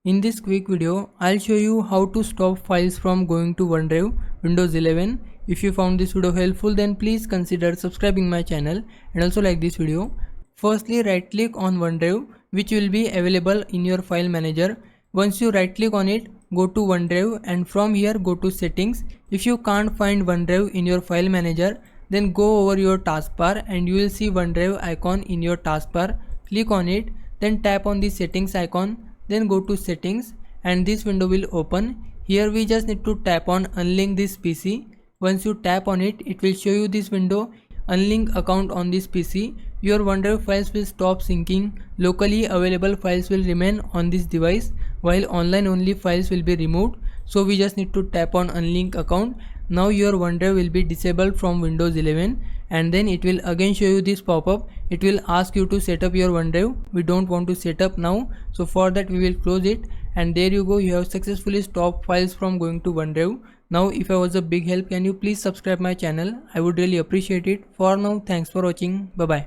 In this quick video, I'll show you how to stop files from going to OneDrive Windows 11. If you found this video helpful, then please consider subscribing my channel and also like this video. Firstly, right click on OneDrive, which will be available in your file manager. Once you right click on it, go to OneDrive and from here go to settings. If you can't find OneDrive in your file manager, then go over your taskbar and you will see OneDrive icon in your taskbar. Click on it, then tap on the settings icon, then go to settings and this window will open. Here we just need to tap on unlink this PC. Once you tap on it, it will show you this window, unlink account on this PC. Your OneDrive files will stop syncing. Locally available files will remain on this device while online only files will be removed. So we just need to tap on unlink account. Now your OneDrive will be disabled from Windows 11 and then it will again show you this pop-up. It will ask you to set up your OneDrive. We don't want to set up now, so for that we will close it, and there you go, you have successfully stopped files from going to OneDrive. Now if I was a big help, can you please subscribe my channel? I would really appreciate it. For now, thanks for watching. Bye bye.